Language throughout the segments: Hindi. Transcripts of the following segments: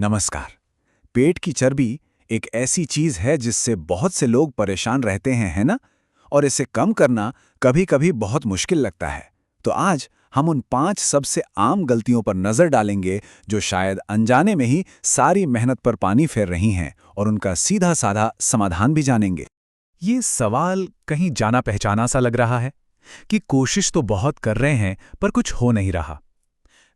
नमस्कार। पेट की चर्बी एक ऐसी चीज है जिससे बहुत से लोग परेशान रहते हैं, है ना? और इसे कम करना कभी-कभी बहुत मुश्किल लगता है। तो आज हम उन 5 सबसे आम गलतियों पर नजर डालेंगे जो शायद अनजाने में ही सारी मेहनत पर पानी फेर रही हैं, और उनका सीधा-साधा समाधान भी जानेंगे। ये सवाल कहीं जाना पहचाना सा लग रहा है कि कोशिश तो बहुत कर रहे हैं पर कुछ हो नहीं रहा।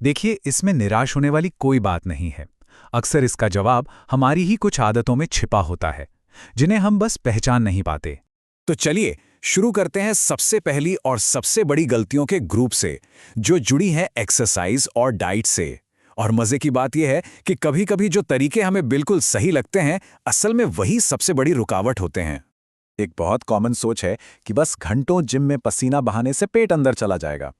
देखिए, इसमें निराश होने वाली कोई बात नहीं है। अक्सर इसका जवाब हमारी ही कुछ आदतों में छिपा होता है, जिन्हें हम बस पहचान नहीं पाते। तो चलिए शुरू करते हैं सबसे पहली और सबसे बड़ी गलतियों के ग्रुप से, जो जुड़ी है एक्सरसाइज और डाइट से। और मजे की बात यह है कि कभी-कभी जो तरीके हमें बिल्कुल सही लगते हैं, असल में वही सबसे बड़ी रुकावट होते हैं। एक बहुत कॉमन सोच है कि बस घंटों जिम में पसीना बहाने से पेट अंदर चला जाएगा।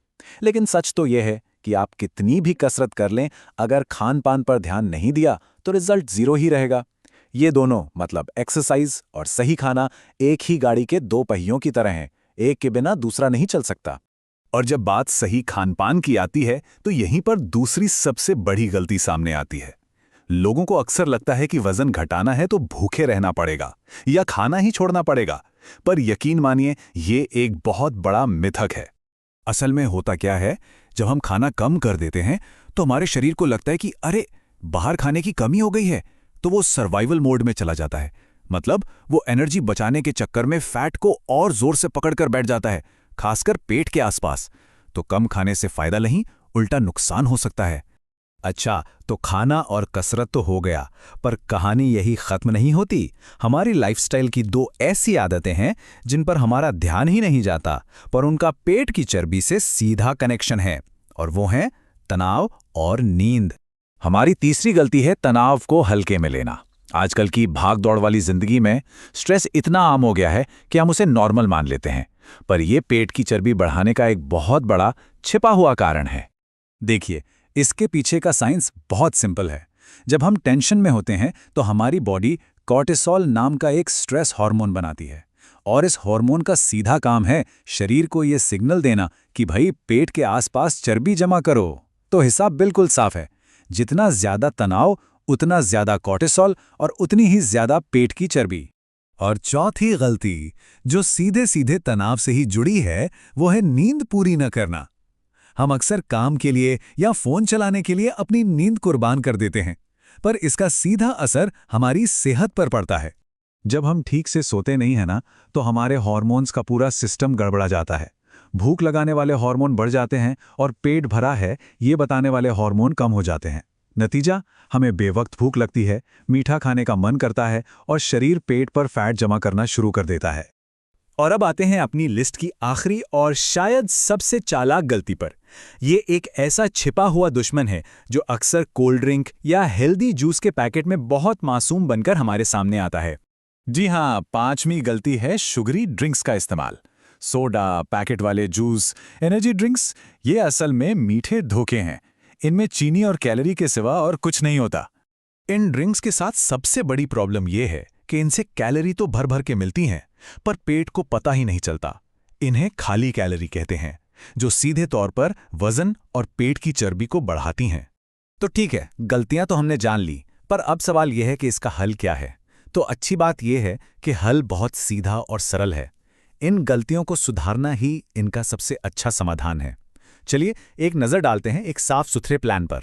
लेकिन सच तो यह है कि आप कितनी भी कसरत कर लें, अगर खान पान पर ध्यान नहीं दिया तो रिजल्ट जीरो ही रहेगा। ये दोनों, मतलब एक्सरसाइज और सही खाना, एक ही गाड़ी के दो पहियों की तरह हैं। एक के बिना दूसरा नहीं चल सकता। और जब बात सही खान पान की आती है तो यहीं पर दूसरी सबसे बड़ी गलती सामने आती है। लोगों को अक्सर लगता है कि वजन घटाना है तो भूखे रहना पड़ेगा या खाना ही छोड़ना पड़ेगा। पर यकीन मानिए, ये एक बहुत बड़ा मिथक है। असल में होता क्या है, जब हम खाना कम कर देते हैं तो हमारे शरीर को लगता है कि अरे, बाहर खाने की कमी हो गई है, तो वो सर्वाइवल मोड में चला जाता है। मतलब वो एनर्जी बचाने के चक्कर में फैट को और जोर से पकड़कर बैठ जाता है, खासकर पेट के आसपास। तो कम खाने से फायदा नहीं, उल्टा नुकसान हो सकता है। अच्छा, तो खाना और कसरत तो हो गया, पर कहानी यही खत्म नहीं होती। हमारी लाइफस्टाइल की दो ऐसी आदतें हैं जिन पर हमारा ध्यान ही नहीं जाता, पर उनका पेट की चर्बी से सीधा कनेक्शन है, और वो हैं तनाव और नींद। हमारी तीसरी गलती है तनाव को हल्के में लेना। आजकल की भाग दौड़ वाली जिंदगी में स्ट्रेस इतना आम हो गया है कि हम उसे नॉर्मल मान लेते हैं, पर यह पेट की चर्बी बढ़ाने का एक बहुत बड़ा छिपा हुआ कारण है। देखिए, इसके पीछे का साइंस बहुत सिंपल है। जब हम टेंशन में होते हैं तो हमारी बॉडी कॉर्टिसोल नाम का एक स्ट्रेस हार्मोन बनाती है, और इस हार्मोन का सीधा काम है शरीर को यह सिग्नल देना कि भाई, पेट के आसपास चर्बी जमा करो। तो हिसाब बिल्कुल साफ है, जितना ज्यादा तनाव उतना ज्यादा कॉर्टिसोल और उतनी ही ज्यादा पेट की चर्बी। और चौथी गलती, जो सीधे सीधे तनाव से ही जुड़ी है, वो है नींद पूरी न करना। हम अक्सर काम के लिए या फोन चलाने के लिए अपनी नींद कुर्बान कर देते हैं, पर इसका सीधा असर हमारी सेहत पर पड़ता है। जब हम ठीक से सोते नहीं हैं ना, तो हमारे हार्मोन्स का पूरा सिस्टम गड़बड़ा जाता है। भूख लगाने वाले हार्मोन बढ़ जाते हैं और पेट भरा है ये बताने वाले हार्मोन कम हो जाते हैं। नतीजा, हमें बेवक्त भूख लगती है, मीठा खाने का मन करता है और शरीर पेट पर फैट जमा करना शुरू कर देता है। और अब आते हैं अपनी लिस्ट की आखिरी और शायद सबसे चालाक गलती पर। ये एक ऐसा छिपा हुआ दुश्मन है जो अक्सर कोल्ड ड्रिंक या हेल्दी जूस के पैकेट में बहुत मासूम बनकर हमारे सामने आता है। जी हाँ, 5वीं गलती है शुगरी ड्रिंक्स का इस्तेमाल। सोडा, पैकेट वाले जूस, एनर्जी ड्रिंक्स, ये असल में मीठे धोखे हैं। इनमें चीनी और कैलोरी के सिवा और कुछ नहीं होता। इन ड्रिंक्स के साथ सबसे बड़ी प्रॉब्लम यह है कि इनसे कैलोरी तो भर भर के मिलती हैं, पर पेट को पता ही नहीं चलता। इन्हें खाली कैलोरी कहते हैं, जो सीधे तौर पर वजन और पेट की चर्बी को बढ़ाती हैं। तो ठीक है, गलतियां तो हमने जान ली, पर अब सवाल यह है कि इसका हल क्या है। तो अच्छी बात यह है कि हल बहुत सीधा और सरल है। इन गलतियों को सुधारना ही इनका सबसे अच्छा समाधान है। चलिए एक नजर डालते हैं एक साफ सुथरे प्लान पर।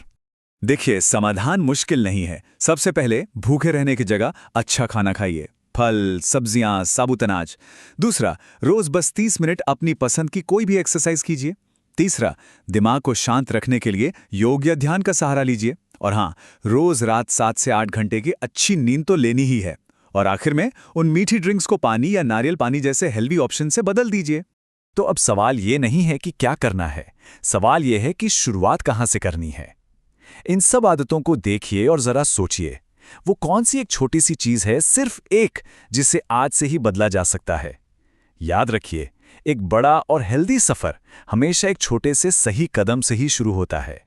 देखिए, समाधान मुश्किल नहीं है। सबसे पहले, भूखे रहने की जगह अच्छा खाना खाइए, फल, सब्जियां, साबुत अनाज। दूसरा, रोज बस 30 मिनट अपनी पसंद की कोई भी एक्सरसाइज कीजिए। तीसरा, दिमाग को शांत रखने के लिए योग या ध्यान का सहारा लीजिए। और हाँ, रोज रात 7 से 8 घंटे की अच्छी नींद तो लेनी ही है। और आखिर में, उन मीठी ड्रिंक्स को पानी या नारियल पानी जैसे हेल्दी ऑप्शन से बदल दीजिए। तो अब सवाल ये नहीं है कि क्या करना है, सवाल ये है कि शुरुआत कहाँ से करनी है। इन सब आदतों को देखिए और जरा सोचिए, वो कौन सी एक छोटी सी चीज है, सिर्फ एक, जिसे आज से ही बदला जा सकता है। याद रखिए, एक बड़ा और हेल्दी सफर हमेशा एक छोटे से सही कदम से ही शुरू होता है।